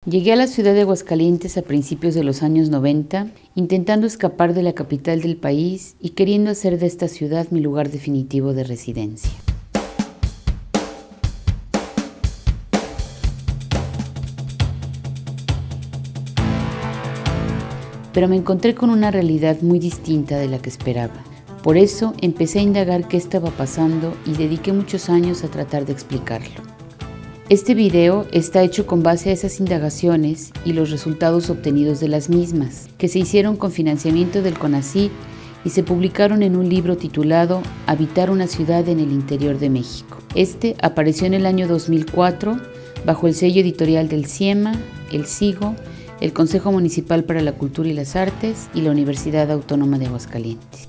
Llegué a la ciudad de Aguascalientes a principios de los años 90, intentando escapar de la capital del país y queriendo hacer de esta ciudad mi lugar definitivo de residencia. Pero me encontré con una realidad muy distinta de la que esperaba. Por eso empecé a indagar qué estaba pasando y dediqué muchos años a tratar de explicarlo. Este video está hecho con base a esas indagaciones y los resultados obtenidos de las mismas, que se hicieron con financiamiento del CONACYT y se publicaron en un libro titulado Habitar una ciudad en el interior de México. Este apareció en el año 2004 bajo el sello editorial del CIEMA, el SIGO, el Consejo Municipal para la Cultura y las Artes y la Universidad Autónoma de Aguascalientes.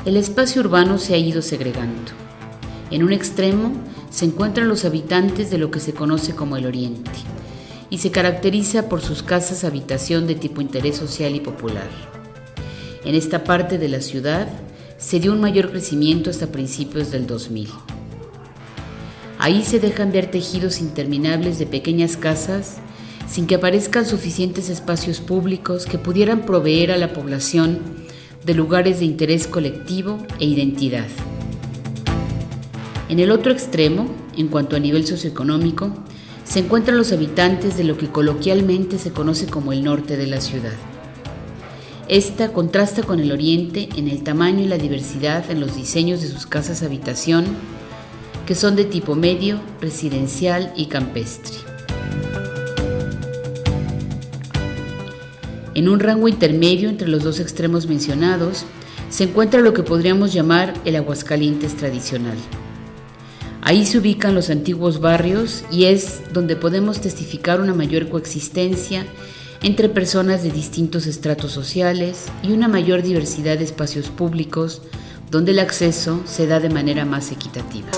El espacio urbano se ha ido segregando. En un extremo se encuentran los habitantes de lo que se conoce como el Oriente y se caracteriza por sus casas habitación de tipo interés social y popular. En esta parte de la ciudad se dio un mayor crecimiento hasta principios del 2000. Ahí se dejan ver tejidos interminables de pequeñas casas sin que aparezcan suficientes espacios públicos que pudieran proveer a la población de lugares de interés colectivo e identidad. En el otro extremo, en cuanto a nivel socioeconómico, se encuentran los habitantes de lo que coloquialmente se conoce como el norte de la ciudad. Esta contrasta con el oriente en el tamaño y la diversidad en los diseños de sus casas habitación, que son de tipo medio, residencial y campestre. En un rango intermedio entre los dos extremos mencionados, se encuentra lo que podríamos llamar el Aguascalientes tradicional. Ahí se ubican los antiguos barrios y es donde podemos testificar una mayor coexistencia entre personas de distintos estratos sociales y una mayor diversidad de espacios públicos donde el acceso se da de manera más equitativa.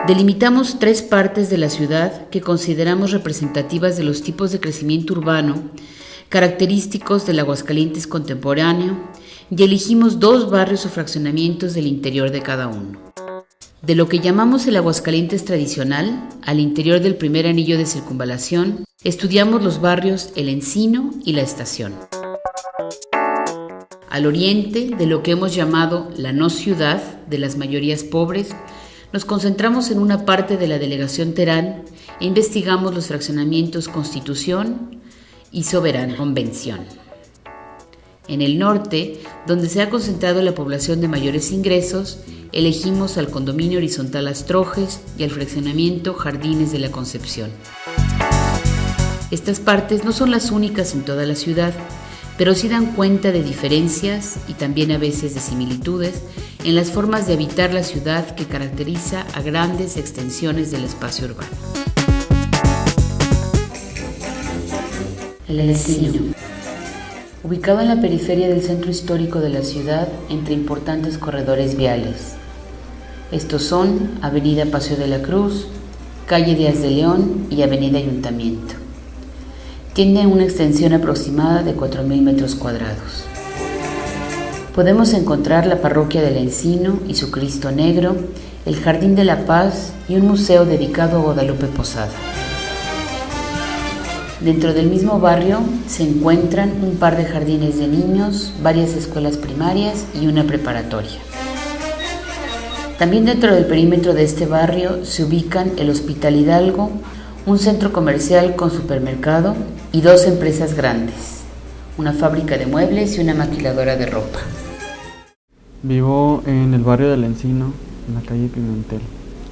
Delimitamos 3 partes de la ciudad que consideramos representativas de los tipos de crecimiento urbano característicos del Aguascalientes contemporáneo y elegimos 2 barrios o fraccionamientos del interior de cada uno. De lo que llamamos el Aguascalientes tradicional, al interior del primer anillo de circunvalación, estudiamos los barrios El Encino y La Estación. Al oriente, de lo que hemos llamado la no ciudad de las mayorías pobres, nos concentramos en una parte de la delegación Terán e investigamos los fraccionamientos Constitución y Soberana Convención. En el norte, donde se ha concentrado la población de mayores ingresos, elegimos al condominio horizontal Astrojes y al fraccionamiento Jardines de la Concepción. Estas partes no son las únicas en toda la ciudad, pero sí dan cuenta de diferencias y también a veces de similitudes en las formas de habitar la ciudad que caracteriza a grandes extensiones del espacio urbano. El Encino. Ubicado en la periferia del centro histórico de la ciudad, entre importantes corredores viales. Estos son Avenida Paseo de la Cruz, Calle Díaz de León y Avenida Ayuntamiento. Tiene una extensión aproximada de 4,000 metros cuadrados. Podemos encontrar la parroquia del Encino y su Cristo Negro, el Jardín de la Paz y un museo dedicado a Guadalupe Posada. Dentro del mismo barrio se encuentran un par de jardines de niños, varias escuelas primarias y una preparatoria. También dentro del perímetro de este barrio se ubican el Hospital Hidalgo, un centro comercial con supermercado y 2 empresas grandes, una fábrica de muebles y una maquiladora de ropa. Vivo en el barrio del Encino, en la calle Pimentel.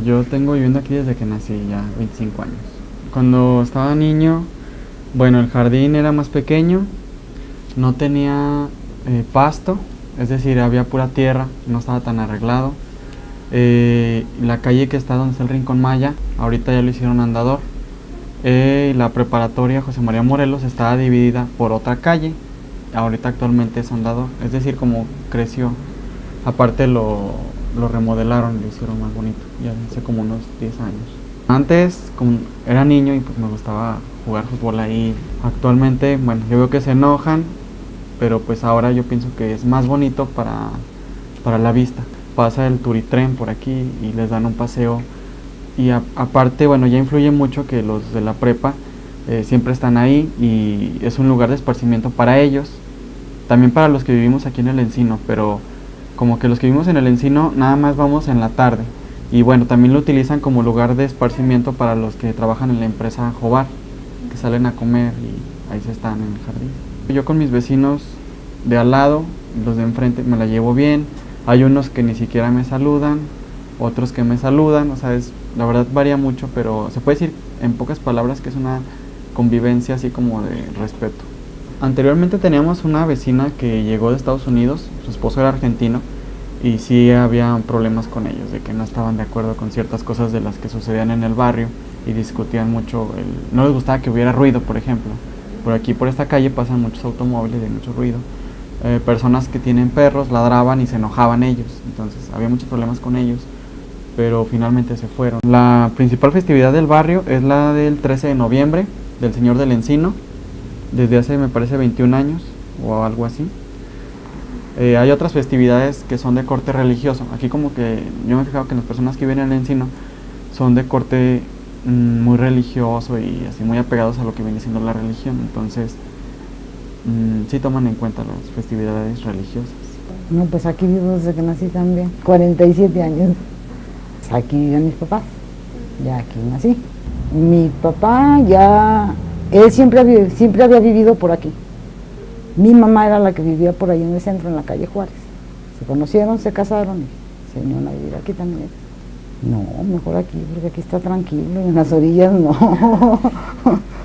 Yo tengo viviendo aquí desde que nací, ya 25 años. Cuando estaba niño, el jardín era más pequeño, no tenía pasto, es decir, había pura tierra, no estaba tan arreglado. La calle que está donde está el Rincón Maya, ahorita ya lo hicieron andador. La preparatoria José María Morelos estaba dividida por otra calle, ahorita actualmente es andador, es decir, como creció. Aparte lo remodelaron, lo hicieron más bonito, ya hace como unos 10 años. Antes, como era niño y pues me gustaba jugar fútbol ahí. Actualmente, bueno, yo veo que se enojan, pero pues ahora yo pienso que es más bonito para la vista. Pasa el turitren por aquí y les dan un paseo. Y aparte, bueno, ya influye mucho que los de la prepa siempre están ahí y es un lugar de esparcimiento para ellos. También para los que vivimos aquí en el Encino, pero como que los que vivimos en el Encino nada más vamos en la tarde. Y bueno, también lo utilizan como lugar de esparcimiento para los que trabajan en la empresa Jobar, que salen a comer y ahí se están en el jardín. Yo con mis vecinos de al lado, los de enfrente, me la llevo bien. Hay unos que ni siquiera me saludan, otros que me saludan, o sea, la verdad varía mucho, pero se puede decir en pocas palabras que es una convivencia así como de respeto. Anteriormente teníamos una vecina que llegó de Estados Unidos, su esposo era argentino, y sí había problemas con ellos, de que no estaban de acuerdo con ciertas cosas de las que sucedían en el barrio y discutían mucho, no les gustaba que hubiera ruido, por ejemplo. Por aquí, por esta calle, pasan muchos automóviles y mucho ruido. Personas que tienen perros ladraban y se enojaban ellos, entonces había muchos problemas con ellos, pero finalmente se fueron. La principal festividad del barrio es la del 13 de noviembre, del Señor del Encino, desde hace me parece 21 años o algo así. Hay otras festividades que son de corte religioso. Aquí como que yo me he fijado que las personas que viven en el Encino son de corte muy religioso y así muy apegados a lo que viene siendo la religión. Entonces sí toman en cuenta las festividades religiosas. No, pues aquí vivo desde que nací también, 47 años. Aquí viven mis papás, ya aquí nací. Mi papá él siempre había vivido por aquí. Mi mamá era la que vivía por ahí en el centro, en la calle Juárez. Se conocieron, se casaron y se vinieron a vivir aquí también. No, mejor aquí, porque aquí está tranquilo, y en las orillas no.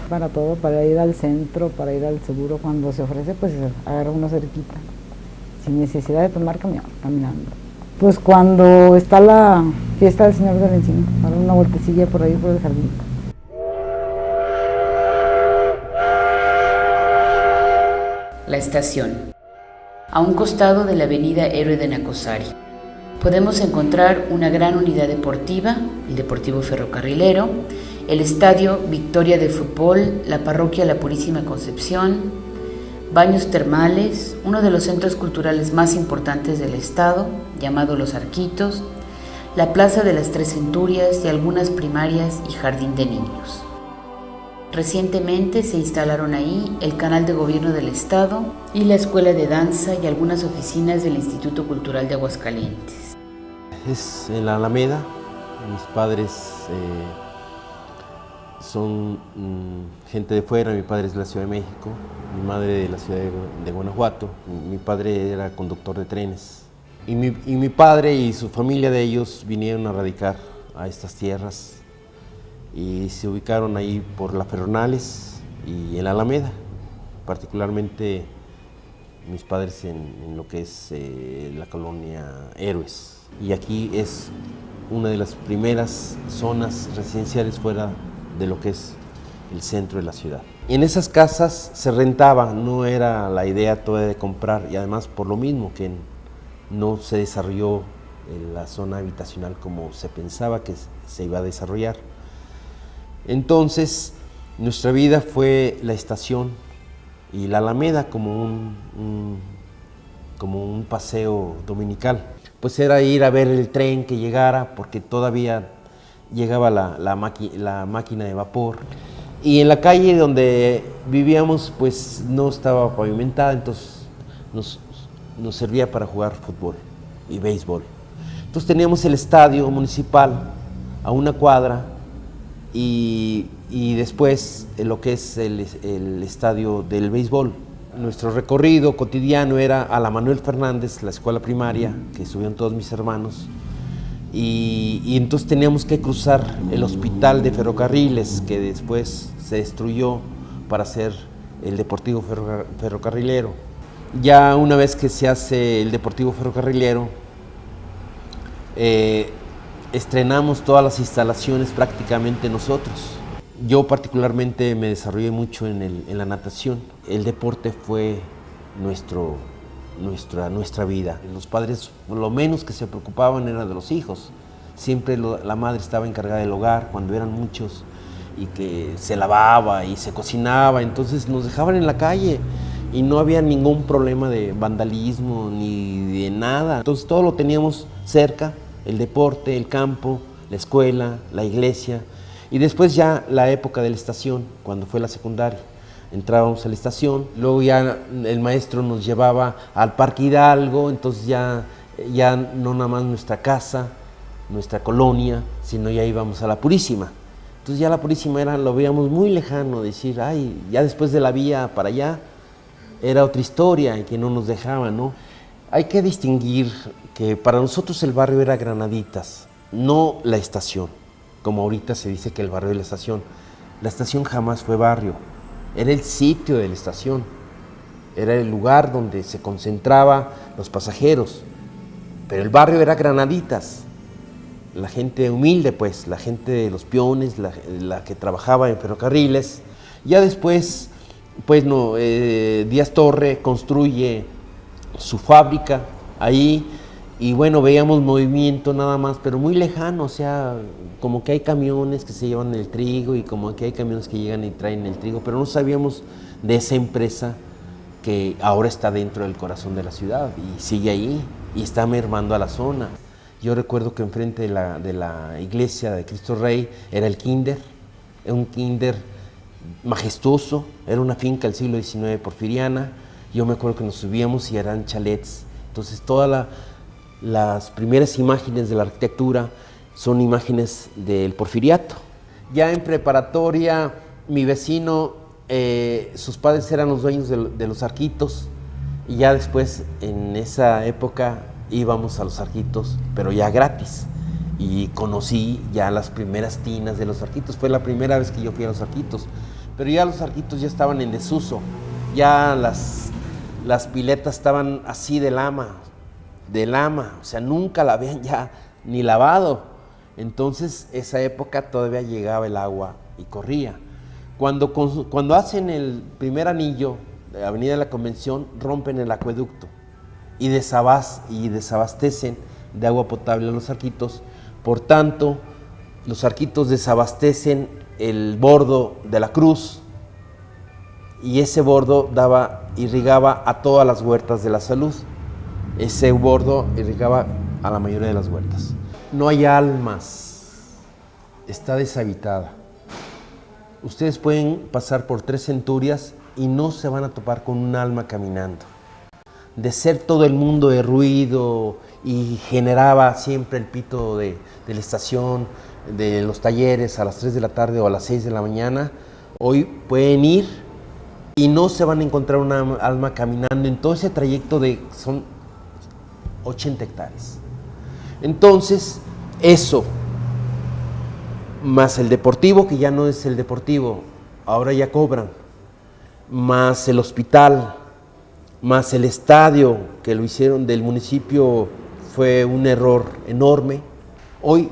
Para todo, para ir al centro, para ir al seguro, cuando se ofrece, pues agarra una cerquita, sin necesidad de tomar camión, caminando. Pues cuando está la fiesta del Señor del Encino, para una vueltecilla por ahí por el jardín. La estación. A un costado de la avenida Héroe de Nacosari podemos encontrar una gran unidad deportiva, el Deportivo Ferrocarrilero, el Estadio Victoria de Fútbol, la Parroquia La Purísima Concepción, baños termales, uno de los centros culturales más importantes del estado, llamado Los Arquitos, la Plaza de las Tres Centurias y algunas primarias y jardín de niños. Recientemente se instalaron ahí el canal de gobierno del estado y la escuela de danza y algunas oficinas del Instituto Cultural de Aguascalientes. Es en la Alameda. Mis padres son gente de fuera. Mi padre es de la Ciudad de México, mi madre de la ciudad de Guanajuato. Mi padre era conductor de trenes. Y mi padre y su familia de ellos vinieron a radicar a estas tierras y se ubicaron ahí por la Ferronales y en la Alameda, particularmente mis padres en lo que es la colonia Héroes. Y aquí es una de las primeras zonas residenciales fuera de lo que es el centro de la ciudad. En esas casas se rentaba, no era la idea todavía de comprar, y además por lo mismo que no se desarrolló la zona habitacional como se pensaba que se iba a desarrollar. Entonces, nuestra vida fue la estación y la Alameda como un paseo dominical. Pues era ir a ver el tren que llegara, porque todavía llegaba la máquina de vapor. Y en la calle donde vivíamos, pues no estaba pavimentada, entonces nos servía para jugar fútbol y béisbol. Entonces teníamos el estadio municipal a una cuadra, y después lo que es el estadio del béisbol. Nuestro recorrido cotidiano era a la Manuel Fernández, la escuela primaria, que subían todos mis hermanos, y entonces teníamos que cruzar el hospital de ferrocarriles, que después se destruyó para hacer el Deportivo Ferrocarrilero. Ya una vez que se hace el Deportivo Ferrocarrilero, estrenamos todas las instalaciones prácticamente nosotros. Yo particularmente me desarrollé mucho en la natación. El deporte fue nuestra vida. Los padres lo menos que se preocupaban era de los hijos. siempre la madre estaba encargada del hogar cuando eran muchos y que se lavaba y se cocinaba, entonces nos dejaban en la calle y no había ningún problema de vandalismo ni de nada. Entonces todo lo teníamos cerca, el deporte, el campo, la escuela, la iglesia. Y después ya la época de la estación, cuando fue la secundaria. Entrábamos a la estación, luego ya el maestro nos llevaba al Parque Hidalgo, entonces ya no nada más nuestra casa, nuestra colonia, sino ya íbamos a la Purísima. Entonces ya la Purísima lo veíamos muy lejano, decir, ay, ya después de la vía para allá, era otra historia y que no nos dejaban, ¿no? Hay que distinguir que para nosotros el barrio era Granaditas, no la estación, como ahorita se dice que el barrio es la estación. La estación jamás fue barrio, era el sitio de la estación, era el lugar donde se concentraban los pasajeros, pero el barrio era Granaditas, la gente humilde, pues, la gente de los peones, la que trabajaba en ferrocarriles. Ya después, pues no, Díaz Torre construye su fábrica ahí y bueno, veíamos movimiento nada más, pero muy lejano, o sea, como que hay camiones que se llevan el trigo y como que hay camiones que llegan y traen el trigo, pero no sabíamos de esa empresa que ahora está dentro del corazón de la ciudad y sigue ahí y está mermando a la zona. Yo recuerdo que enfrente de la iglesia de Cristo Rey era el kinder, un kinder majestuoso, era una finca del siglo XIX porfiriana. Yo me acuerdo que nos subíamos y eran chalets. Entonces todas las primeras imágenes de la arquitectura son imágenes del porfiriato. Ya en preparatoria, mi vecino, sus padres eran los dueños de los arquitos y ya después en esa época íbamos a los arquitos, pero ya gratis. Y conocí ya las primeras tinas de los arquitos. Fue la primera vez que yo fui a los arquitos. Pero ya los arquitos ya estaban en desuso. Ya las piletas estaban así de lama. O sea, nunca la habían ya ni lavado. Entonces, esa época todavía llegaba el agua y corría. Cuando hacen el primer anillo de Avenida de la Convención, rompen el acueducto y desabastecen de agua potable a los arquitos. Por tanto, los arquitos desabastecen el bordo de la cruz y ese bordo irrigaba a todas las huertas de la salud. Ese bordo irrigaba a la mayoría de las huertas. No hay almas, está deshabitada. Ustedes pueden pasar por 3 centurias y no se van a topar con un alma caminando. De ser todo el mundo de ruido y generaba siempre el pito de la estación, de los talleres a las 3 de la tarde o a las 6 de la mañana, hoy pueden ir y no se van a encontrar una alma caminando en todo ese trayecto son 80 hectáreas. Entonces, eso, más el deportivo, que ya no es el deportivo, ahora ya cobran, más el hospital, más el estadio que lo hicieron del municipio, fue un error enorme. Hoy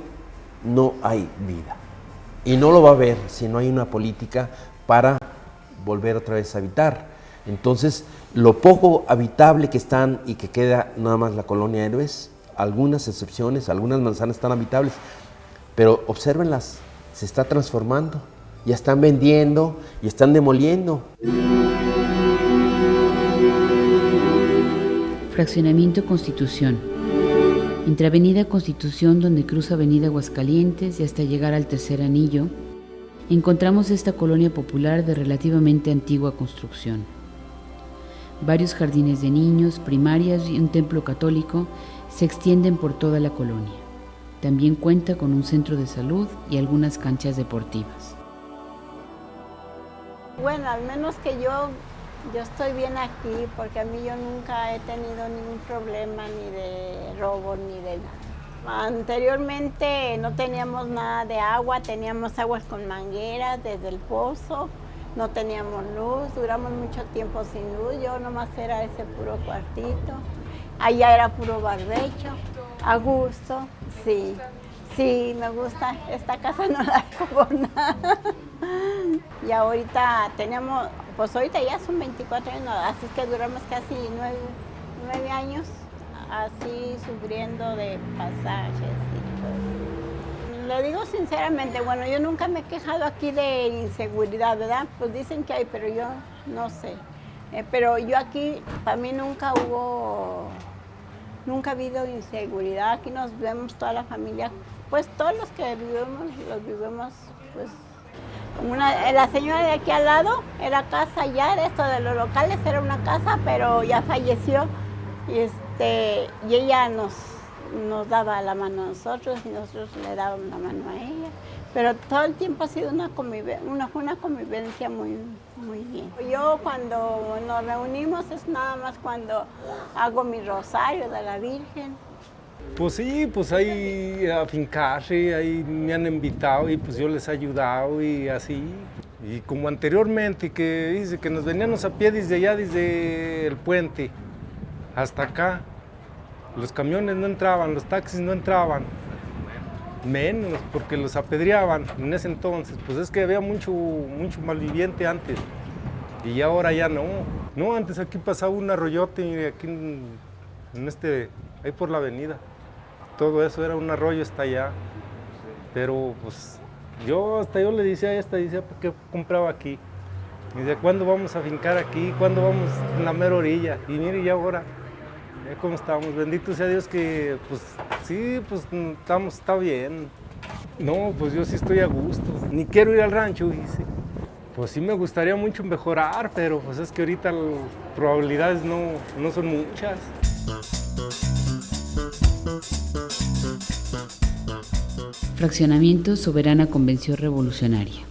no hay vida y no lo va a haber si no hay una política para volver otra vez a habitar. Entonces, lo poco habitable que están y que queda nada más la colonia Héroes, algunas excepciones, algunas manzanas están habitables, pero obsérvenlas, se está transformando, ya están vendiendo y están demoliendo. Fraccionamiento Constitución. Entre Avenida Constitución, donde cruza Avenida Aguascalientes y hasta llegar al Tercer Anillo, encontramos esta colonia popular de relativamente antigua construcción. Varios jardines de niños, primarias y un templo católico se extienden por toda la colonia. También cuenta con un centro de salud y algunas canchas deportivas. Bueno, al menos que yo estoy bien aquí, porque a mí yo nunca he tenido ningún problema ni de robo ni de nada. Anteriormente no teníamos nada de agua, teníamos aguas con mangueras desde el pozo, no teníamos luz, duramos mucho tiempo sin luz, yo nomás era ese puro cuartito, allá era puro barbecho, a gusto, sí. Sí, me gusta, esta casa no la dejo por nada. Y ahorita tenemos, pues ahorita ya son 24 años, así que duramos casi 9 años así sufriendo de pasajes y todo. Le digo sinceramente, bueno, yo nunca me he quejado aquí de inseguridad, ¿verdad? Pues dicen que hay, pero yo no sé. Pero yo aquí, para mí nunca ha habido inseguridad. Aquí nos vemos toda la familia, pues todos los que vivimos, pues. La señora de aquí al lado era casa ya, de esto de los locales, era una casa, pero ya falleció. Y ella nos daba la mano a nosotros y nosotros le dábamos la mano a ella. Pero todo el tiempo ha sido una convivencia muy, muy bien. Yo cuando nos reunimos es nada más cuando hago mi rosario de la Virgen. Pues sí, pues ahí a fincarse, ahí me han invitado y pues yo les he ayudado y así. Y como anteriormente, que dice que nos veníamos a pie desde allá, desde el puente hasta acá. Los camiones no entraban, los taxis no entraban. Menos, porque los apedreaban en ese entonces. Pues es que había mucho malviviente antes. Y ahora ya no. No, antes aquí pasaba un arroyote y aquí ahí por la avenida. Todo eso era un arroyo hasta allá. Pero pues yo le decía a esta, ¿por qué compraba aquí? Y decía, ¿cuándo vamos a fincar aquí? ¿Cuándo vamos en la mera orilla? Y mire, ya ahora, ya cómo estamos. Bendito sea Dios que, pues sí, pues está bien. No, pues yo sí estoy a gusto. Ni quiero ir al rancho, dice. Pues sí me gustaría mucho mejorar, pero pues es que ahorita las probabilidades no son muchas. Fraccionamiento Soberana Convención Revolucionaria.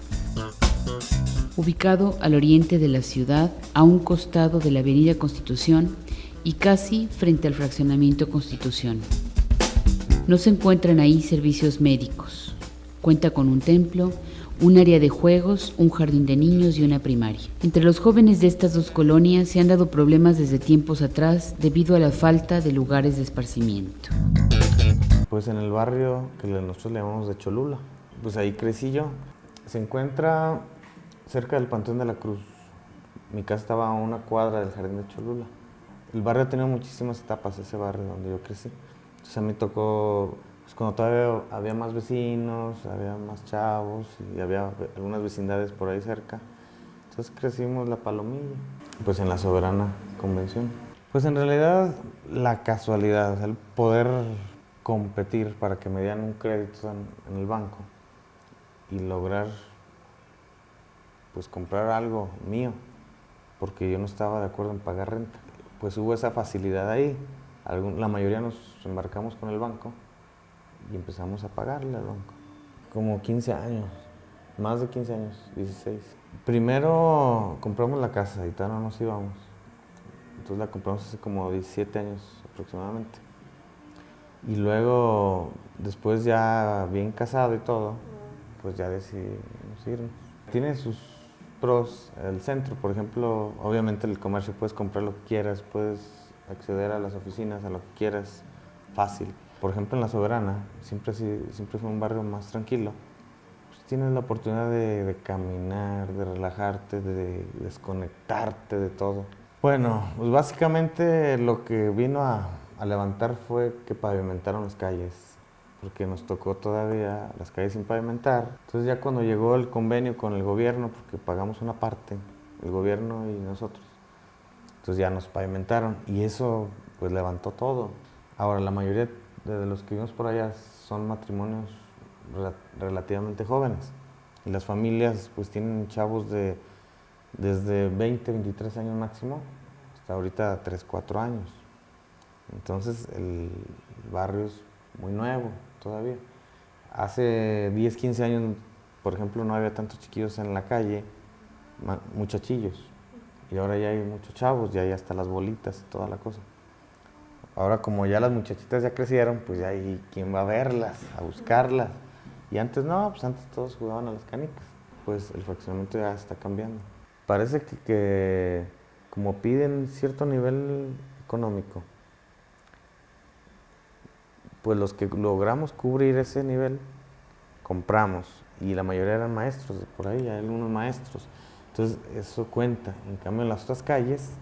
Ubicado al oriente de la ciudad, a un costado de la Avenida Constitución y casi frente al Fraccionamiento Constitución. No se encuentran ahí servicios médicos. Cuenta con un templo, un área de juegos, un jardín de niños y una primaria. Entre los jóvenes de estas dos colonias se han dado problemas desde tiempos atrás debido a la falta de lugares de esparcimiento. Pues en el barrio que nosotros le llamamos de Cholula, pues ahí crecí yo. Se encuentra cerca del Panteón de la Cruz. Mi casa estaba a una cuadra del Jardín de Cholula. El barrio ha tenido muchísimas etapas, ese barrio donde yo crecí. Entonces a mí tocó, pues cuando todavía había más vecinos, había más chavos y había algunas vecindades por ahí cerca. Entonces crecimos La Palomilla, pues en la Soberana Convención. Pues en realidad la casualidad, o sea, el poder competir para que me dieran un crédito en el banco y lograr pues comprar algo mío, porque yo no estaba de acuerdo en pagar renta. Pues hubo esa facilidad ahí. La mayoría nos embarcamos con el banco y empezamos a pagarle al banco. Como 15 años, más de 15 años, 16. Primero compramos la casa y todavía no nos íbamos. Entonces la compramos hace como 17 años aproximadamente. Y luego, después ya bien casado y todo, pues ya decidimos irnos. Tiene sus pros, el centro, por ejemplo, obviamente el comercio, puedes comprar lo que quieras, puedes acceder a las oficinas, a lo que quieras, fácil. Por ejemplo, en La Soberana, siempre fue un barrio más tranquilo. Pues tienes la oportunidad de caminar, de relajarte, de desconectarte de todo. Bueno, pues básicamente lo que vino a levantar fue que pavimentaron las calles, porque nos tocó todavía las calles sin pavimentar. Entonces ya cuando llegó el convenio con el gobierno, porque pagamos una parte, el gobierno y nosotros, entonces ya nos pavimentaron y eso pues levantó todo. Ahora la mayoría de los que vivimos por allá son matrimonios relativamente jóvenes y las familias pues tienen chavos desde 20, 23 años máximo hasta ahorita 3, 4 años. Entonces el barrio es muy nuevo todavía. Hace 10, 15 años, por ejemplo, no había tantos chiquillos en la calle, muchachillos. Y ahora ya hay muchos chavos, ya hay hasta las bolitas y toda la cosa. Ahora como ya las muchachitas ya crecieron, pues ya hay quien va a verlas, a buscarlas. Y antes no, pues antes todos jugaban a las canicas. Pues el fraccionamiento ya está cambiando. Parece que como piden cierto nivel económico, pues los que logramos cubrir ese nivel, compramos. Y la mayoría eran maestros, por ahí hay algunos maestros. Entonces eso cuenta. En cambio en las otras calles,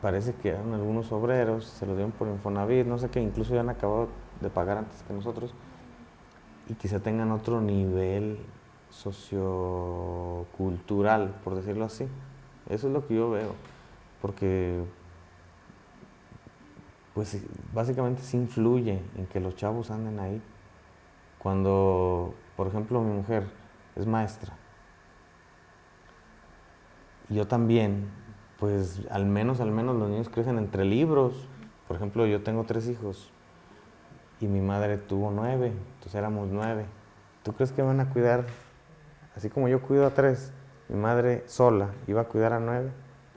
parece que eran algunos obreros, se los dieron por Infonavit, no sé qué, incluso ya han acabado de pagar antes que nosotros. y quizá tengan otro nivel sociocultural, por decirlo así. Eso es lo que yo veo, porque pues básicamente sí influye en que los chavos anden ahí. Cuando, por ejemplo, mi mujer es maestra, y yo también, pues al menos los niños crecen entre libros. Por ejemplo, yo tengo 3 hijos y mi madre tuvo 9, entonces éramos 9. ¿Tú crees que van a cuidar, así como yo cuido a 3, mi madre sola iba a cuidar a 9?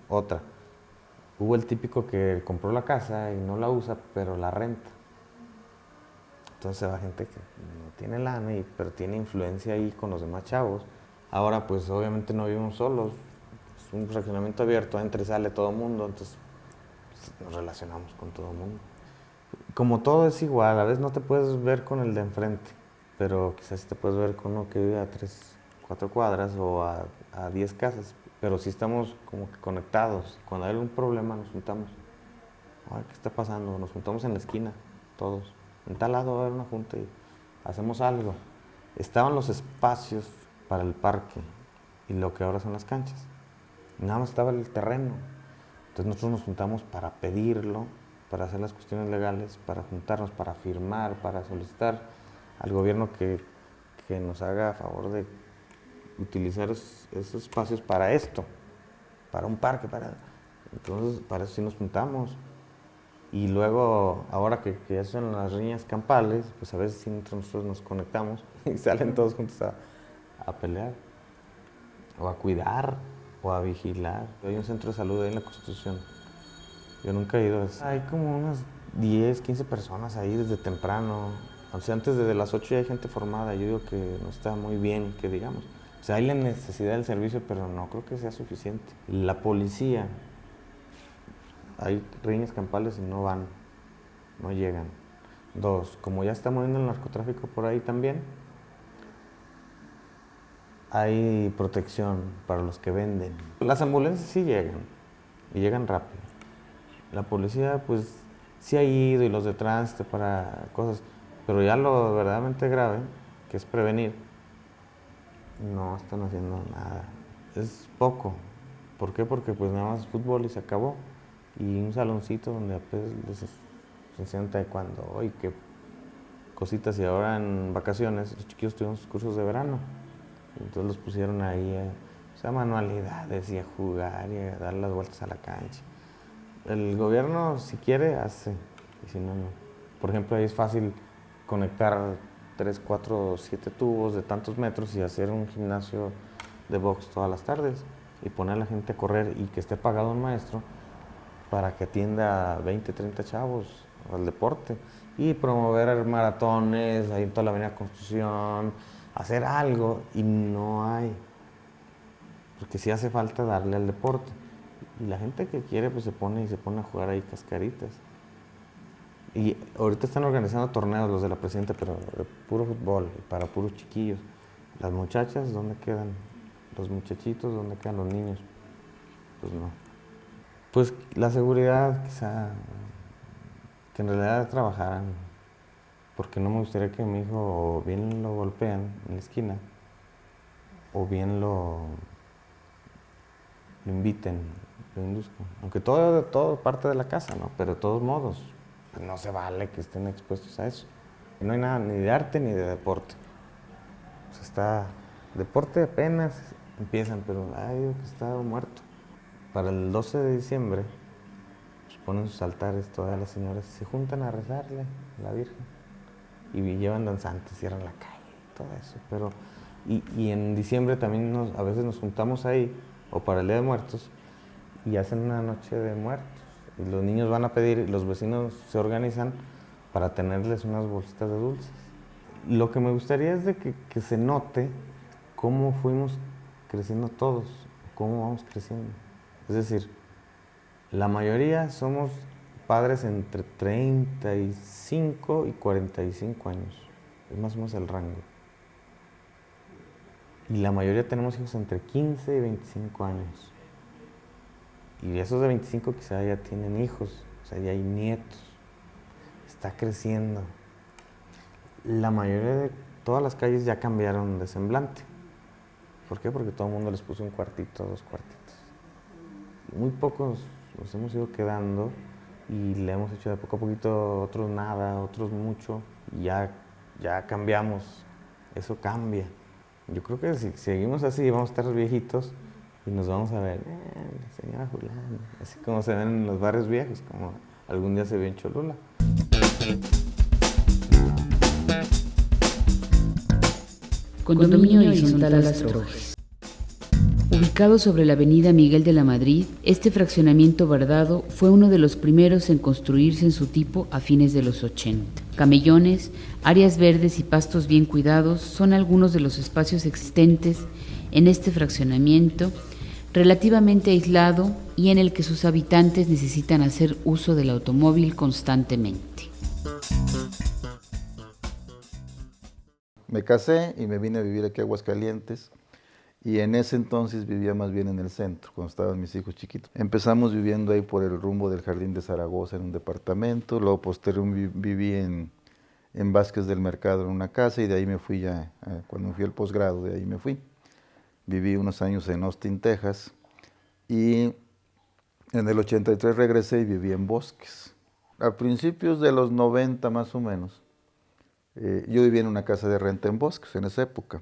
Otra. Hubo el típico que compró la casa y no la usa, pero la renta. Entonces va gente que no tiene lana, pero tiene influencia ahí con los demás chavos. Ahora pues obviamente no vivimos solos, es un fraccionamiento abierto, entra y sale todo el mundo, entonces pues, nos relacionamos con todo el mundo. Como todo es igual, a veces no te puedes ver con el de enfrente, pero quizás sí te puedes ver con uno que vive a 3, 4 cuadras o a 10 casas, pero sí estamos como que conectados. Cuando hay algún problema nos juntamos. Ay, ¿qué está pasando? Nos juntamos en la esquina, todos. En tal lado va a haber una junta y hacemos algo. Estaban los espacios para el parque y lo que ahora son las canchas. Nada más estaba el terreno. Entonces nosotros nos juntamos para pedirlo, para hacer las cuestiones legales, para juntarnos, para firmar, para solicitar al gobierno que nos haga a favor de utilizar esos espacios para esto, para un parque, entonces para eso sí nos juntamos. Y luego, ahora que ya son las riñas campales, pues a veces sí entre nosotros nos conectamos y salen todos juntos a pelear, o a cuidar, o a vigilar. Hay un centro de salud ahí en la Constitución. Yo nunca he ido a eso. Hay como unas 10, 15 personas ahí desde temprano. O sea, antes desde las 8 ya hay gente formada. Yo digo que no está muy bien, que digamos. O sea, hay la necesidad del servicio, pero no creo que sea suficiente. La policía, hay riñas campales y no van, no llegan. 2, como ya está moviendo el narcotráfico por ahí también, hay protección para los que venden. Las ambulancias sí llegan, y llegan rápido. La policía, pues, sí ha ido, y los de tránsito para cosas, pero ya lo verdaderamente grave, que es prevenir, no están haciendo nada. Es poco. ¿Por qué? Porque pues nada más fútbol y se acabó. Y un saloncito donde apenas les enseñan taekwondo y qué cositas. Y ahora en vacaciones los chiquillos tuvieron sus cursos de verano. Entonces los pusieron ahí a manualidades y a jugar y a dar las vueltas a la cancha. El gobierno, si quiere, hace, y si no, no. Por ejemplo, ahí es fácil conectar 3, 4, 7 tubos de tantos metros y hacer un gimnasio de box todas las tardes y poner a la gente a correr y que esté pagado un maestro para que atienda a 20, 30 chavos al deporte y promover maratones ahí en toda la avenida Constitución, hacer algo, y no hay, porque sí hace falta darle al deporte. Y la gente que quiere pues se pone a jugar ahí cascaritas. Y ahorita están organizando torneos los de la presidenta, pero de puro fútbol, para puros chiquillos. Las muchachas, ¿dónde quedan? Los muchachitos, ¿dónde quedan los niños? Pues no. Pues la seguridad, quizá, que en realidad trabajaran, porque no me gustaría que mi hijo o bien lo golpean en la esquina, o bien lo inviten, lo induzcan. Aunque todo parte de la casa, ¿no? Pero de todos modos, no se vale que estén expuestos a eso. No hay nada ni de arte ni de deporte. O sea, está deporte apenas empiezan, pero ay, Dios, que está muerto. Para el 12 de diciembre pues ponen sus altares todas las señoras y se juntan a rezarle a la Virgen y llevan danzantes, cierran la calle, todo eso. Pero y en diciembre también a veces nos juntamos ahí, o para el Día de Muertos, y hacen una noche de muertos. Y los niños van a pedir, y los vecinos se organizan para tenerles unas bolsitas de dulces. Lo que me gustaría es de que se note cómo fuimos creciendo todos, cómo vamos creciendo. Es decir, la mayoría somos padres entre 35 y 45 años. Es más o menos el rango. Y la mayoría tenemos hijos entre 15 y 25 años. Y esos de 25 quizá ya tienen hijos, o sea, ya hay nietos. Está creciendo. La mayoría todas las calles ya cambiaron de semblante. ¿Por qué? Porque todo el mundo les puso un cuartito, 2 cuartitos. Muy pocos nos hemos ido quedando y le hemos hecho de poco a poquito, otros nada, otros mucho, y ya cambiamos. Eso cambia. Yo creo que si seguimos así, vamos a estar viejitos y nos vamos a ver, la señora Julián, así como se ven en los barrios viejos, como algún día se vio en Cholula. Condominio Horizontal Las Trojes. Ubicado sobre la avenida Miguel de la Madrid, este fraccionamiento Bardado fue uno de los primeros en construirse en su tipo a fines de los 80. Camellones, áreas verdes y pastos bien cuidados son algunos de los espacios existentes en este fraccionamiento, relativamente aislado y en el que sus habitantes necesitan hacer uso del automóvil constantemente. Me casé y me vine a vivir aquí a Aguascalientes. Y en ese entonces vivía más bien en el centro, cuando estaban mis hijos chiquitos. Empezamos viviendo ahí por el rumbo del Jardín de Zaragoza en un departamento, luego posteriormente viví en Vázquez del Mercado en una casa y de ahí me fui ya, cuando fui al posgrado, de ahí me fui. Viví unos años en Austin, Texas y en el 83 regresé y viví en Bosques. A principios de los 90 más o menos, yo vivía en una casa de renta en Bosques en esa época.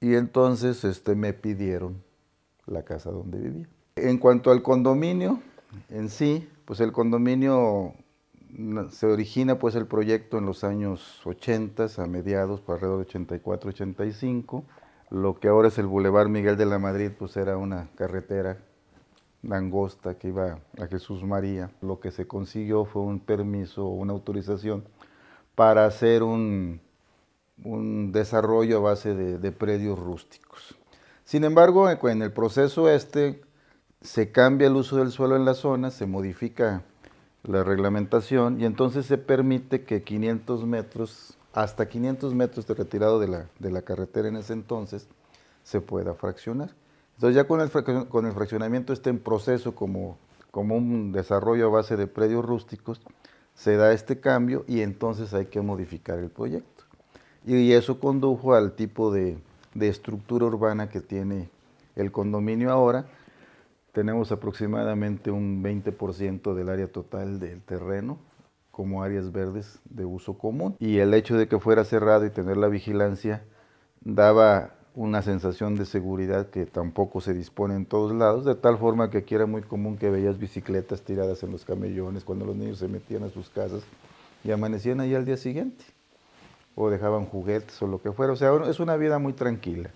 Y entonces me pidieron la casa donde vivía. En cuanto al condominio en sí, pues el condominio se origina pues el proyecto en los años 80, a mediados, por alrededor de 84, 85. Lo que ahora es el Boulevard Miguel de la Madrid, pues era una carretera angosta que iba a Jesús María. Lo que se consiguió fue un permiso, una autorización para hacer un desarrollo a base de predios rústicos. Sin embargo, en el proceso se cambia el uso del suelo en la zona, se modifica la reglamentación y entonces se permite que 500 metros, hasta 500 metros de retirado de la carretera en ese entonces, se pueda fraccionar. Entonces ya con el fraccionamiento en proceso como un desarrollo a base de predios rústicos, se da este cambio y entonces hay que modificar el proyecto. Y eso condujo al tipo de estructura urbana que tiene el condominio ahora. Tenemos aproximadamente un 20% del área total del terreno como áreas verdes de uso común. Y el hecho de que fuera cerrado y tener la vigilancia daba una sensación de seguridad que tampoco se dispone en todos lados, de tal forma que aquí era muy común que veías bicicletas tiradas en los camellones cuando los niños se metían a sus casas y amanecían ahí al día siguiente, o dejaban juguetes o lo que fuera. O sea, es una vida muy tranquila.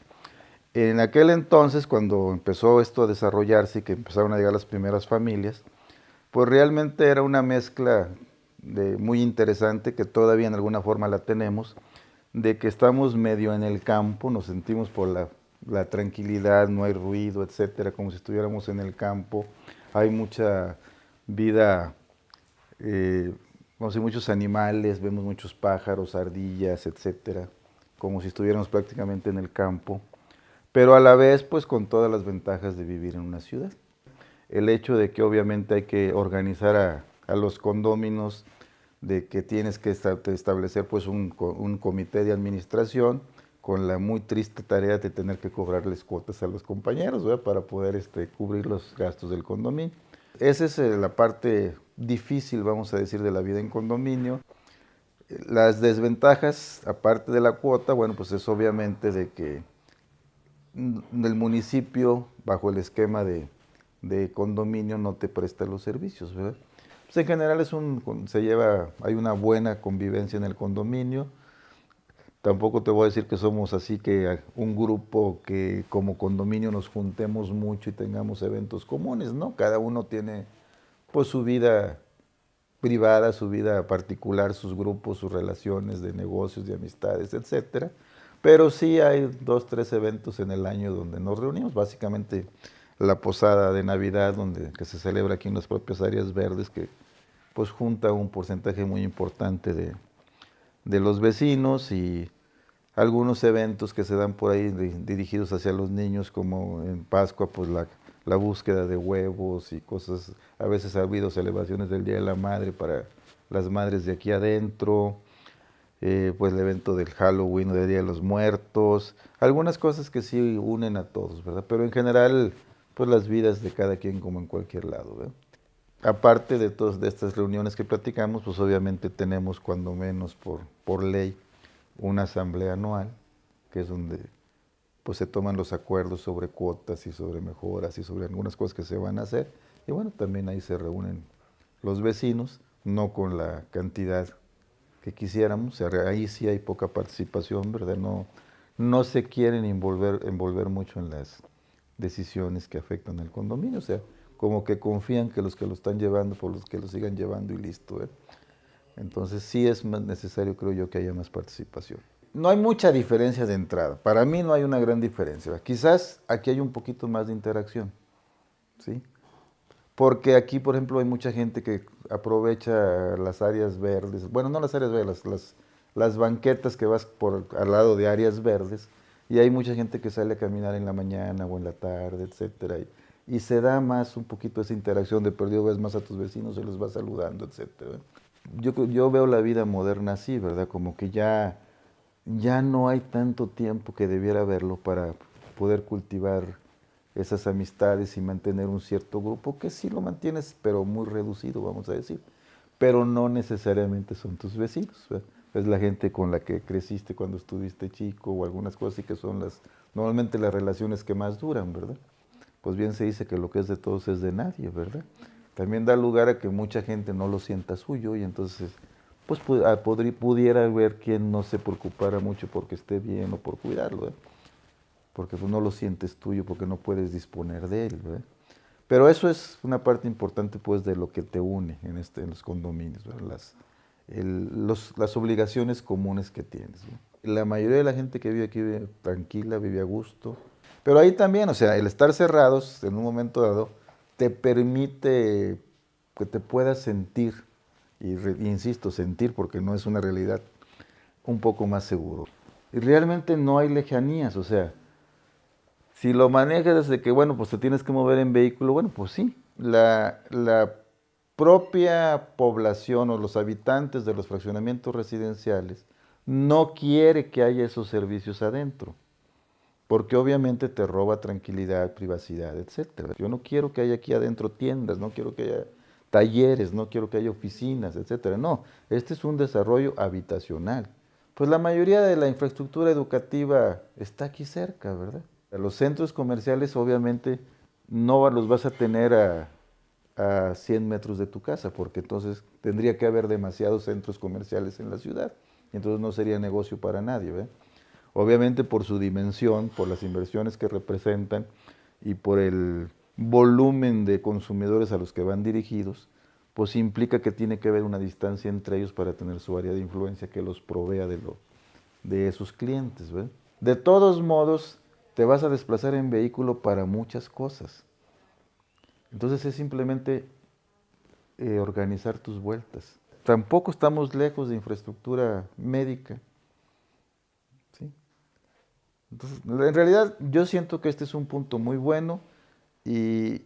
En aquel entonces, cuando empezó esto a desarrollarse y que empezaron a llegar las primeras familias, pues realmente era una mezcla muy interesante, que todavía en alguna forma la tenemos, de que estamos medio en el campo, nos sentimos por la tranquilidad, no hay ruido, etcétera, como si estuviéramos en el campo. Hay mucha vida, muchos animales, vemos muchos pájaros, ardillas, etcétera, como si estuviéramos prácticamente en el campo, pero a la vez pues con todas las ventajas de vivir en una ciudad. El hecho de que obviamente hay que organizar a los condóminos, de que tienes que establecer pues un comité de administración con la muy triste tarea de tener que cobrarles cuotas a los compañeros, ¿verdad?, para poder cubrir los gastos del condominio. Esa es la parte difícil, vamos a decir, de la vida en condominio. Las desventajas, aparte de la cuota, bueno, pues es obviamente de que el municipio, bajo el esquema de condominio, no te presta los servicios, ¿verdad? Pues en general hay una buena convivencia en el condominio. Tampoco te voy a decir que somos así que un grupo que como condominio nos juntemos mucho y tengamos eventos comunes, ¿no? Cada uno tiene pues su vida privada, su vida particular, sus grupos, sus relaciones de negocios, de amistades, etcétera. Pero sí hay 2, 3 eventos en el año donde nos reunimos, básicamente la posada de Navidad, que se celebra aquí en las propias áreas verdes, que pues junta un porcentaje muy importante de los vecinos, y algunos eventos que se dan por ahí dirigidos hacia los niños, como en Pascua, pues la búsqueda de huevos y cosas. A veces ha habido celebraciones del Día de la Madre para las madres de aquí adentro. pues el evento del Halloween o del Día de los Muertos, algunas cosas que sí unen a todos, ¿verdad? Pero en general, pues las vidas de cada quien como en cualquier lado, ¿verdad? Aparte de todas de estas reuniones que platicamos, pues obviamente tenemos cuando menos por ley una asamblea anual, que es donde pues se toman los acuerdos sobre cuotas y sobre mejoras y sobre algunas cosas que se van a hacer. Y bueno, también ahí se reúnen los vecinos, no con la cantidad que quisiéramos, o sea, ahí sí hay poca participación, ¿verdad? No se quieren envolver mucho en las decisiones que afectan al condominio, o sea, como que confían que los que lo están llevando, por los que lo sigan llevando y listo, ¿eh? Entonces sí es más necesario, creo yo, que haya más participación. No hay mucha diferencia de entrada, para mí no hay una gran diferencia, ¿verdad? Quizás aquí hay un poquito más de interacción, ¿sí? Porque aquí, por ejemplo, hay mucha gente que aprovecha las áreas verdes, bueno, no las áreas verdes, las banquetas que vas al lado de áreas verdes, y hay mucha gente que sale a caminar en la mañana o en la tarde, etcétera, y se da más un poquito esa interacción de perdido, ves más a tus vecinos y los vas saludando, etcétera. Yo veo la vida moderna así, ¿verdad? Como que ya no hay tanto tiempo que debiera haberlo para poder cultivar esas amistades y mantener un cierto grupo, que sí lo mantienes, pero muy reducido, vamos a decir. Pero no necesariamente son tus vecinos, ¿verdad? Es la gente con la que creciste cuando estuviste chico o algunas cosas, y que son normalmente las relaciones que más duran, ¿verdad? Pues bien se dice que lo que es de todos es de nadie, ¿verdad? También da lugar a que mucha gente no lo sienta suyo, y entonces pues pudiera haber quien no se preocupara mucho porque esté bien o por cuidarlo, ¿eh? Porque pues no lo sientes tuyo, porque no puedes disponer de él, ¿verdad? Pero eso es una parte importante pues de lo que te une en los condominios, ¿verdad? Las obligaciones comunes que tienes, ¿no? La mayoría de la gente que vive aquí vive tranquila, vive a gusto, pero ahí también, o sea, el estar cerrados en un momento dado te permite que te puedas sentir, insisto, sentir porque no es una realidad, un poco más seguro. Y realmente no hay lejanías, o sea, si lo manejas desde que, bueno, pues te tienes que mover en vehículo, bueno, pues sí, la propia población o los habitantes de los fraccionamientos residenciales no quiere que haya esos servicios adentro, porque obviamente te roba tranquilidad, privacidad, etcétera. Yo no quiero que haya aquí adentro tiendas, no quiero que haya talleres, no quiero que haya oficinas, etcétera. No, este es un desarrollo habitacional. Pues la mayoría de la infraestructura educativa está aquí cerca, ¿verdad? Los centros comerciales obviamente no los vas a tener a 100 metros de tu casa, porque entonces tendría que haber demasiados centros comerciales en la ciudad, y entonces no sería negocio para nadie, ¿verdad? Obviamente por su dimensión, por las inversiones que representan y por el volumen de consumidores a los que van dirigidos, pues implica que tiene que haber una distancia entre ellos para tener su área de influencia que los provea de esos clientes, ¿verdad? De todos modos, te vas a desplazar en vehículo para muchas cosas. Entonces es simplemente organizar tus vueltas. Tampoco estamos lejos de infraestructura médica, ¿sí? Entonces, en realidad yo siento que este es un punto muy bueno y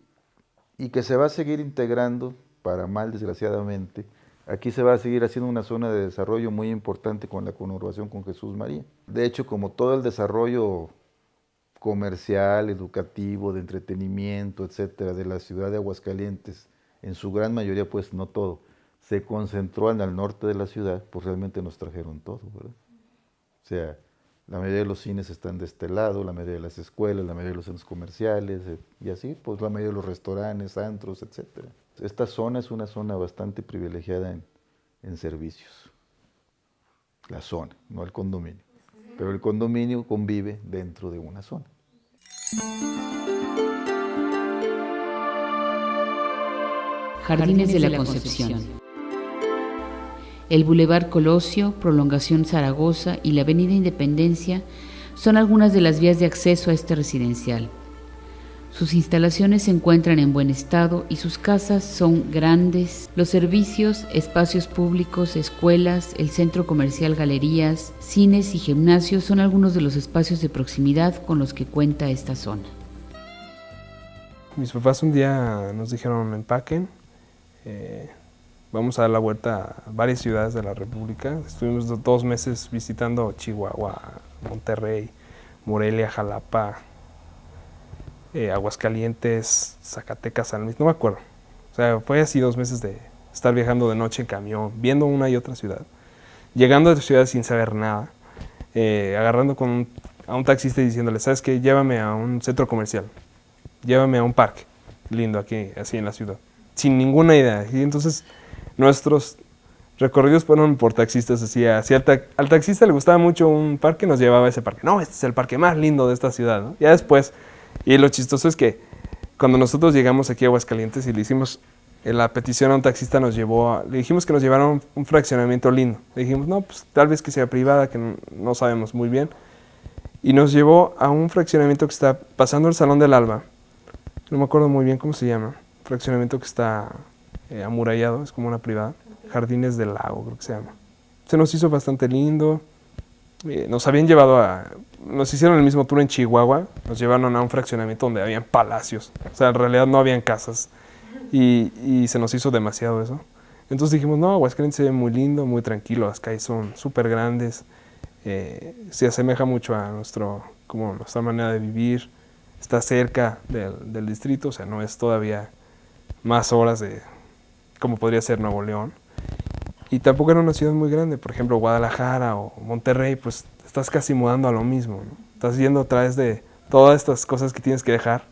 que se va a seguir integrando, para mal desgraciadamente. Aquí se va a seguir haciendo una zona de desarrollo muy importante con la conurbación con Jesús María. De hecho, como todo el desarrollo comercial, educativo, de entretenimiento, etcétera, de la ciudad de Aguascalientes, en su gran mayoría, pues no todo, se concentró al norte de la ciudad, pues realmente nos trajeron todo, ¿verdad? O sea, la mayoría de los cines están de este lado, la mayoría de las escuelas, la mayoría de los centros comerciales, y así, pues la mayoría de los restaurantes, antros, etcétera. Esta zona es una zona bastante privilegiada en servicios. La zona, no el condominio. Pero el condominio convive dentro de una zona. Jardines de la Concepción. El Boulevard Colosio, Prolongación Zaragoza y la Avenida Independencia son algunas de las vías de acceso a este residencial. Sus instalaciones se encuentran en buen estado y sus casas son grandes. Los servicios, espacios públicos, escuelas, el centro comercial, galerías, cines y gimnasios son algunos de los espacios de proximidad con los que cuenta esta zona. Mis papás un día nos dijeron empaquen, vamos a dar la vuelta a varias ciudades de la República. Estuvimos 2 meses visitando Chihuahua, Monterrey, Morelia, Jalapa, Aguascalientes, Zacatecas, San Luis, no me acuerdo. O sea, fue así 2 meses de estar viajando de noche en camión, viendo una y otra ciudad, llegando a ciudades sin saber nada, agarrando a un taxista y diciéndole, ¿sabes qué? Llévame a un centro comercial, llévame a un parque lindo aquí, así en la ciudad, sin ninguna idea. Y entonces nuestros recorridos fueron por taxistas, así al taxista le gustaba mucho un parque, nos llevaba a ese parque. No, este es el parque más lindo de esta ciudad, ¿no? Ya después, y lo chistoso es que cuando nosotros llegamos aquí a Aguascalientes y le hicimos la petición a un taxista, le dijimos que nos llevara a un fraccionamiento lindo. Le dijimos, no, pues tal vez que sea privada, que no sabemos muy bien. Y nos llevó a un fraccionamiento que está pasando el Salón del Alba. No me acuerdo muy bien cómo se llama. Fraccionamiento que está amurallado, es como una privada. Jardines del Lago, creo que se llama. Se nos hizo bastante lindo. Nos hicieron el mismo tour en Chihuahua. Nos llevaron a un fraccionamiento donde habían palacios. O sea, en realidad no habían casas. Y se nos hizo demasiado eso. Entonces dijimos, no, Aguascalientes se ve muy lindo, muy tranquilo. Las calles son súper grandes. Se asemeja mucho a nuestra manera de vivir. Está cerca del distrito, o sea, no es todavía más horas de como podría ser Nuevo León. Y tampoco era una ciudad muy grande, por ejemplo, Guadalajara o Monterrey, pues estás casi mudando a lo mismo, ¿no? Estás yendo a través de todas estas cosas que tienes que dejar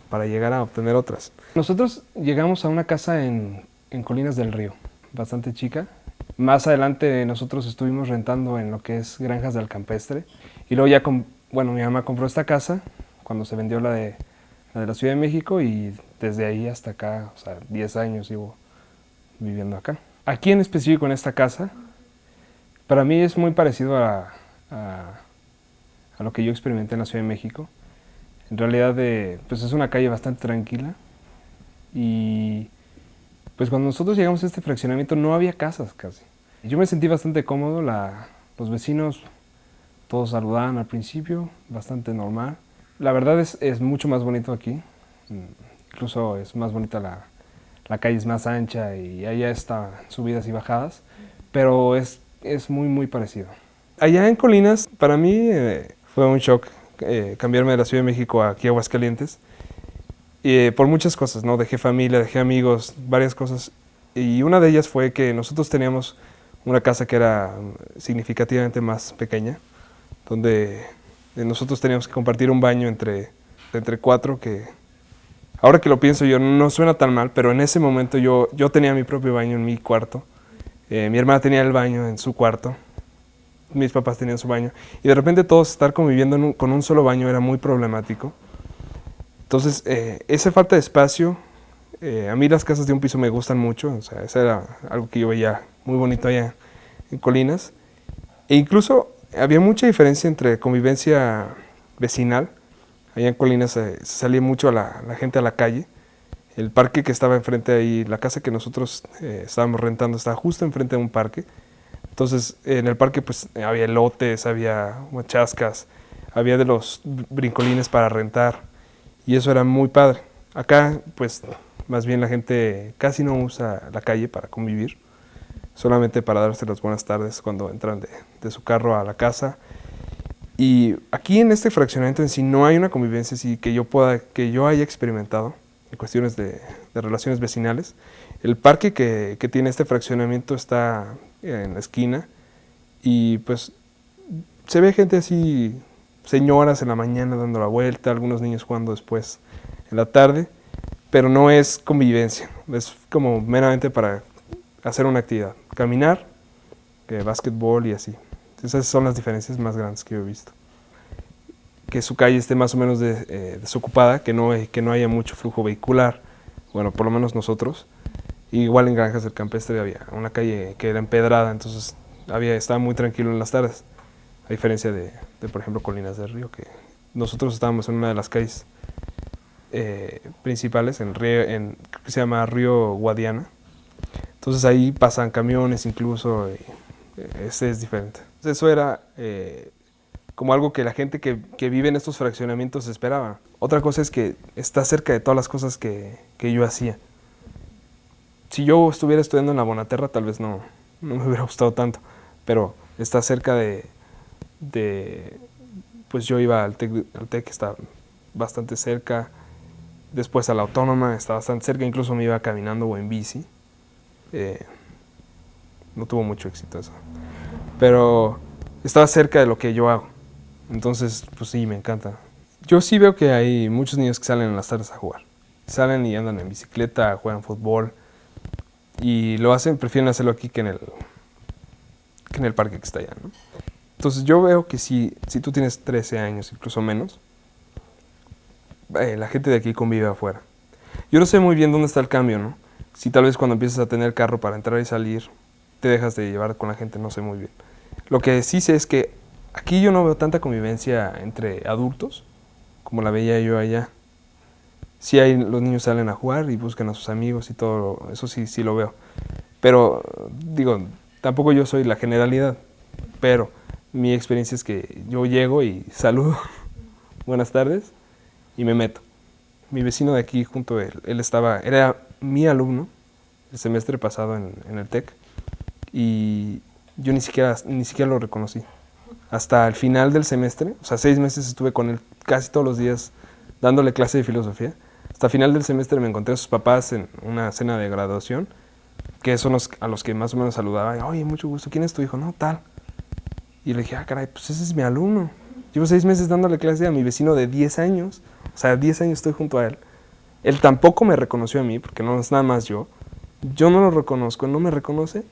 para llegar a obtener otras. Nosotros llegamos a una casa en Colinas del Río, bastante chica. Más adelante nosotros estuvimos rentando en lo que es Granjas del Campestre. Y luego ya, mi mamá compró esta casa cuando se vendió la de la Ciudad de México y desde ahí hasta acá, o sea, 10 años llevo viviendo acá. Aquí en específico en esta casa, para mí es muy parecido a lo que yo experimenté en la Ciudad de México. En realidad pues es una calle bastante tranquila y pues cuando nosotros llegamos a este fraccionamiento no había casas casi. Yo me sentí bastante cómodo, los vecinos todos saludaban al principio, bastante normal. La verdad es mucho más bonito aquí, incluso es más bonita la calle es más ancha y allá está subidas y bajadas, pero es muy muy parecido. Allá en Colinas para mí fue un shock cambiarme de la Ciudad de México aquí a Aguascalientes. Por muchas cosas, ¿no? Dejé familia, dejé amigos, varias cosas. Y una de ellas fue que nosotros teníamos una casa que era significativamente más pequeña, donde nosotros teníamos que compartir un baño entre 4, que ahora que lo pienso yo no suena tan mal, pero en ese momento yo tenía mi propio baño en mi cuarto, mi hermana tenía el baño en su cuarto, mis papás tenían su baño, y de repente todos estar conviviendo con un solo baño era muy problemático. Entonces, esa falta de espacio, a mí las casas de un piso me gustan mucho, o sea, eso era algo que yo veía muy bonito allá en Colinas. E incluso había mucha diferencia entre convivencia vecinal. Allá en Colinas se salía mucho la gente a la calle. El parque que estaba enfrente ahí, la casa que nosotros estábamos rentando estaba justo enfrente de un parque. Entonces, en el parque pues había elotes, había chascas, había de los brincolines para rentar. Y eso era muy padre. Acá, pues, más bien la gente casi no usa la calle para convivir, solamente para darse las buenas tardes cuando entran de su carro a la casa. Y aquí en este fraccionamiento en sí no hay una convivencia así que yo haya experimentado en cuestiones de relaciones vecinales. El parque que tiene este fraccionamiento está en la esquina y pues se ve gente así, señoras en la mañana dando la vuelta, algunos niños jugando después en la tarde, pero no es convivencia, es como meramente para hacer una actividad, caminar, básquetbol y así. Esas son las diferencias más grandes que yo he visto. Que su calle esté más o menos desocupada, que no haya mucho flujo vehicular, bueno, por lo menos nosotros. Igual en Granjas del Campestre había una calle que era empedrada, entonces estaba muy tranquilo en las tardes. A diferencia de por ejemplo, Colinas del Río, que nosotros estábamos en una de las calles principales, creo que se llama Río Guadiana. Entonces ahí pasan camiones incluso, ese es diferente. Eso era como algo que la gente que vive en estos fraccionamientos esperaba. Otra cosa es que está cerca de todas las cosas que yo hacía. Si yo estuviera estudiando en la Bonaterra, tal vez no me hubiera gustado tanto, pero está cerca pues yo iba al TEC, está bastante cerca, después a la Autónoma, está bastante cerca, incluso me iba caminando o en bici. No tuvo mucho éxito eso, pero estaba cerca de lo que yo hago, entonces pues sí, me encanta. Yo sí veo que hay muchos niños que salen en las tardes a jugar, salen y andan en bicicleta, juegan fútbol, y lo hacen, prefieren hacerlo aquí que en el parque que está allá, ¿no? Entonces yo veo que si tú tienes 13 años, incluso menos, la gente de aquí convive afuera. Yo no sé muy bien dónde está el cambio, ¿no? Si tal vez cuando empiezas a tener carro para entrar y salir, te dejas de llevar con la gente, no sé muy bien. Lo que sí sé es que aquí yo no veo tanta convivencia entre adultos como la veía yo allá. Sí, los niños salen a jugar y buscan a sus amigos y todo, eso sí lo veo. Pero, digo, tampoco yo soy la generalidad, pero mi experiencia es que yo llego y saludo, buenas tardes, y me meto. Mi vecino de aquí junto a él era mi alumno el semestre pasado en el TEC, y yo ni siquiera lo reconocí. Hasta el final del semestre, o sea, 6 meses estuve con él casi todos los días dándole clase de filosofía. Hasta el final del semestre me encontré a sus papás en una cena de graduación, que son a los que más o menos saludaba. Oye, mucho gusto, ¿quién es tu hijo? No, tal. Y le dije, caray, pues ese es mi alumno. Llevo 6 meses dándole clase a mi vecino de 10 años. O sea, 10 años estoy junto a él. Él tampoco me reconoció a mí, porque no es nada más yo. Yo no lo reconozco, no me reconoce.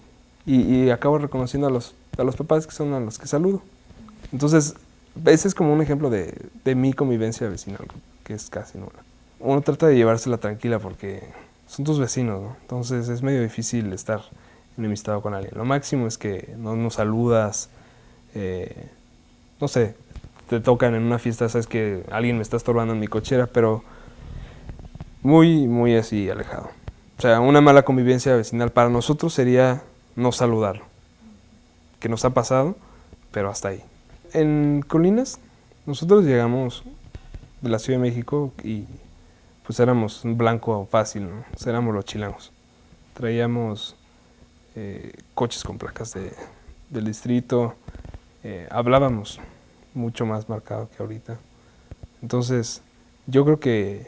Y acabo reconociendo a los papás, que son a los que saludo. Entonces, ese es como un ejemplo de mi convivencia vecinal, que es casi nula. Uno trata de llevársela tranquila porque son tus vecinos, ¿no? Entonces es medio difícil estar enemistado con alguien. Lo máximo es que no saludas, no sé, te tocan en una fiesta, sabes que alguien me está estorbando en mi cochera, pero muy, muy así alejado. O sea, una mala convivencia vecinal para nosotros sería no saludarlo, que nos ha pasado, pero hasta ahí. En Colinas, nosotros llegamos de la Ciudad de México y pues éramos un blanco fácil, ¿no? O sea, éramos los chilangos. Traíamos coches con placas del distrito, hablábamos mucho más marcado que ahorita. Entonces, yo creo que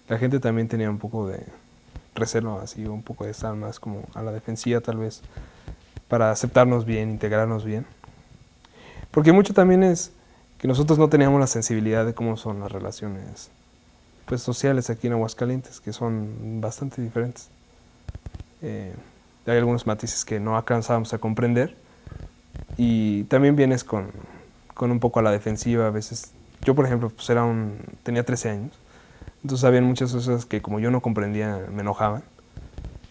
la gente también tenía un poco de recelo, así, un poco de estar más como a la defensiva tal vez, para aceptarnos bien, integrarnos bien. Porque mucho también es que nosotros no teníamos la sensibilidad de cómo son las relaciones pues, sociales aquí en Aguascalientes, que son bastante diferentes. Hay algunos matices que no alcanzábamos a comprender, y también vienes con un poco a la defensiva a veces. Yo, por ejemplo, pues tenía 13 años, entonces habían muchas cosas que como yo no comprendía me enojaban,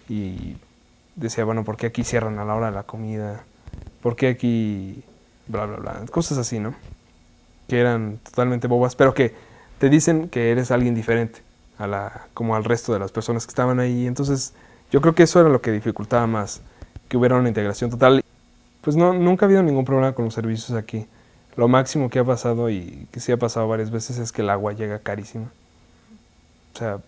y decía, bueno, ¿por qué aquí cierran a la hora de la comida? ¿Por qué aquí bla, bla, bla? Cosas así, ¿no? Que eran totalmente bobas, pero que te dicen que eres alguien diferente como al resto de las personas que estaban ahí. Entonces, yo creo que eso era lo que dificultaba más, que hubiera una integración total. Pues nunca ha habido ningún problema con los servicios aquí. Lo máximo que ha pasado, y que sí ha pasado varias veces, es que el agua llega carísima. O sea,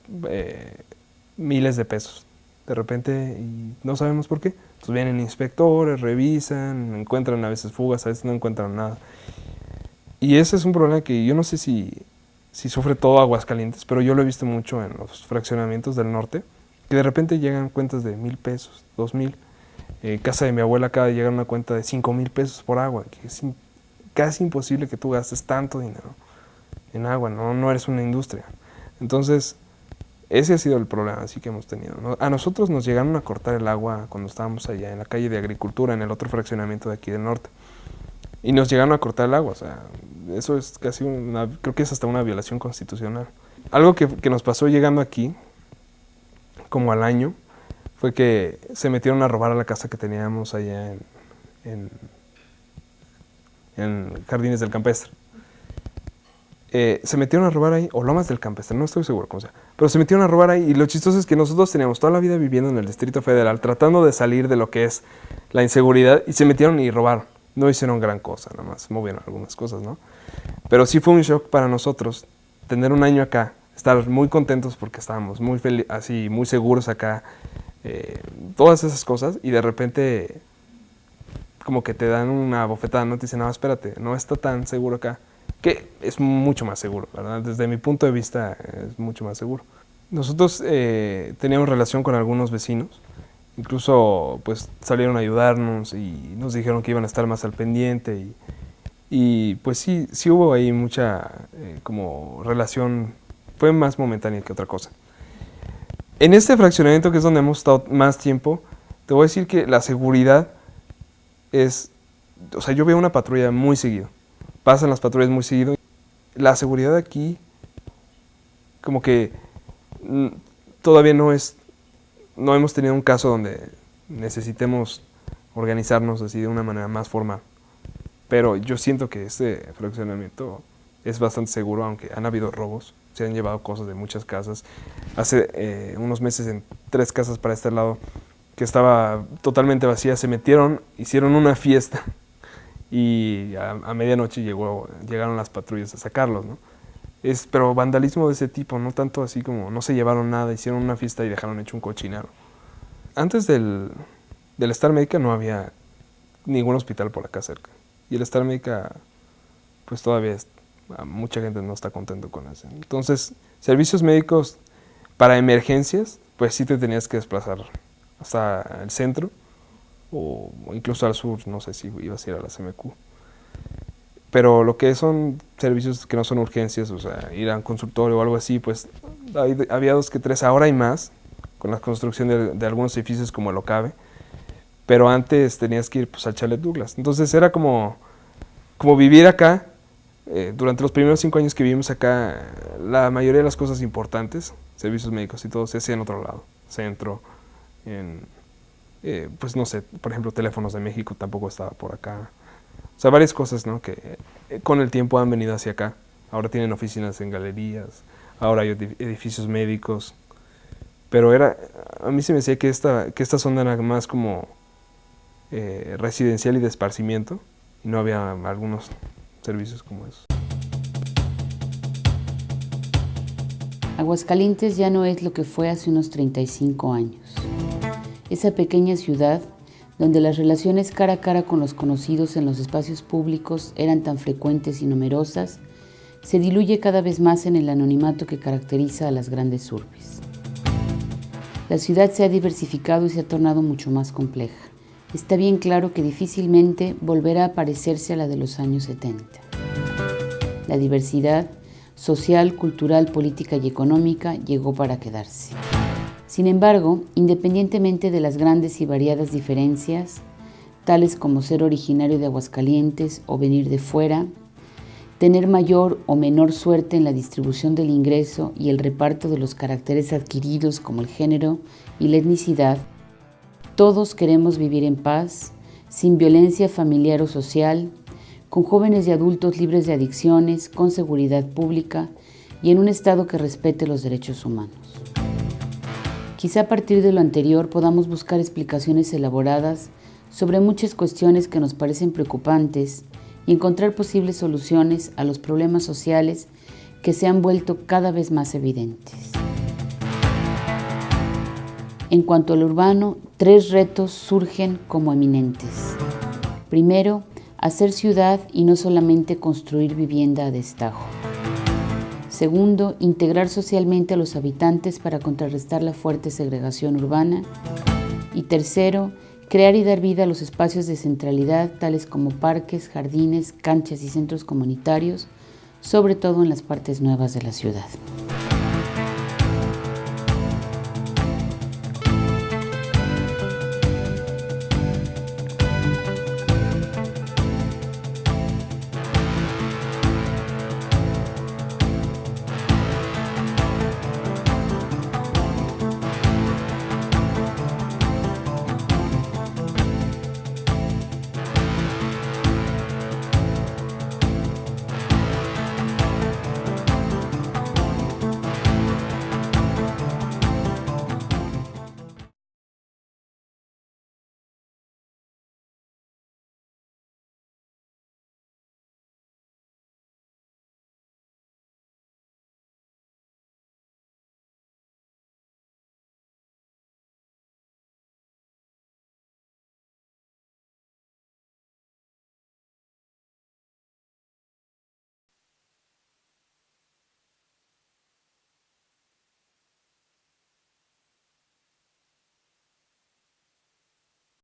miles de pesos de repente, y no sabemos por qué. Entonces vienen inspectores, revisan, encuentran a veces fugas, a veces no encuentran nada. Y ese es un problema que yo no sé si sufre todo Aguascalientes, pero yo lo he visto mucho en los fraccionamientos del norte, que de repente llegan cuentas de 1,000 pesos, 2,000. Casa de mi abuela acaba de llegar una cuenta de 5,000 pesos por agua, que es casi imposible que tú gastes tanto dinero en agua, no eres una industria. Entonces, ese ha sido el problema así que hemos tenido, ¿no? A nosotros nos llegaron a cortar el agua cuando estábamos allá en la calle de Agricultura, en el otro fraccionamiento de aquí del norte. Y nos llegaron a cortar el agua, o sea, eso es casi creo que es hasta una violación constitucional. Algo que nos pasó llegando aquí, como al año, fue que se metieron a robar a la casa que teníamos allá en Jardines del Campestre. Se metieron a robar ahí, o Lomas del Campestre, no estoy seguro cómo sea, pero se metieron a robar ahí, y lo chistoso es que nosotros teníamos toda la vida viviendo en el Distrito Federal, tratando de salir de lo que es la inseguridad, y se metieron y robaron. No hicieron gran cosa, nada más movieron algunas cosas, ¿no? Pero sí fue un shock para nosotros tener un año acá, estar muy contentos porque estábamos muy seguros acá, todas esas cosas, y de repente como que te dan una bofetada, no te dicen, no, espérate, no está tan seguro acá, que es mucho más seguro, ¿verdad? Desde mi punto de vista es mucho más seguro. Nosotros teníamos relación con algunos vecinos, incluso pues salieron a ayudarnos y nos dijeron que iban a estar más al pendiente y pues sí hubo ahí mucha como relación, fue más momentánea que otra cosa. En este fraccionamiento, que es donde hemos estado más tiempo, te voy a decir que la seguridad es, o sea, yo veo una patrulla muy seguido, pasan las patrullas muy seguido. La seguridad aquí, como que todavía no hemos tenido un caso donde necesitemos organizarnos así de una manera más formal. Pero yo siento que este fraccionamiento es bastante seguro, aunque han habido robos, se han llevado cosas de muchas casas. Hace unos meses en 3 casas para este lado, que estaba totalmente vacía, se metieron, hicieron una fiesta y a medianoche llegaron las patrullas a sacarlos, ¿no? Pero vandalismo de ese tipo, no tanto así como no se llevaron nada, hicieron una fiesta y dejaron hecho un cochinero. Antes del Star Médica no había ningún hospital por acá cerca. Y el Star Médica, pues todavía mucha gente no está contento con eso. Entonces, servicios médicos para emergencias, pues sí te tenías que desplazar hasta el centro o incluso al sur, no sé si ibas a ir a la CMQ. Pero lo que son servicios que no son urgencias, o sea, ir a un consultorio o algo así, pues había 2 que 3, ahora hay más, con la construcción de algunos edificios como el Ocabe, pero antes tenías que ir pues, al Chalet Douglas. Entonces era como vivir acá. Durante los primeros 5 años que vivimos acá, la mayoría de las cosas importantes, servicios médicos y todo, se hacía en otro lado, centro, pues no sé, por ejemplo, Teléfonos de México tampoco estaba por acá. O sea, varias cosas, ¿no? Que con el tiempo han venido hacia acá. Ahora tienen oficinas en galerías, ahora hay edificios médicos. Pero a mí se me decía que esta zona era más como residencial y de esparcimiento, y no había algunos servicios como esos. Aguascalientes ya no es lo que fue hace unos 35 años. Esa pequeña ciudad, donde las relaciones cara a cara con los conocidos en los espacios públicos eran tan frecuentes y numerosas, se diluye cada vez más en el anonimato que caracteriza a las grandes urbes. La ciudad se ha diversificado y se ha tornado mucho más compleja. Está bien claro que difícilmente volverá a parecerse a la de los años 70. La diversidad social, cultural, política y económica llegó para quedarse. Sin embargo, independientemente de las grandes y variadas diferencias, tales como ser originario de Aguascalientes o venir de fuera, tener mayor o menor suerte en la distribución del ingreso y el reparto de los caracteres adquiridos como el género y la etnicidad, todos queremos vivir en paz, sin violencia familiar o social, con jóvenes y adultos libres de adicciones, con seguridad pública y en un estado que respete los derechos humanos. Quizá a partir de lo anterior podamos buscar explicaciones elaboradas sobre muchas cuestiones que nos parecen preocupantes y encontrar posibles soluciones a los problemas sociales que se han vuelto cada vez más evidentes. En cuanto al urbano, 3 retos surgen como eminentes. Primero, hacer ciudad y no solamente construir vivienda a destajo. Segundo, integrar socialmente a los habitantes para contrarrestar la fuerte segregación urbana. Y tercero, crear y dar vida a los espacios de centralidad, tales como parques, jardines, canchas y centros comunitarios, sobre todo en las partes nuevas de la ciudad.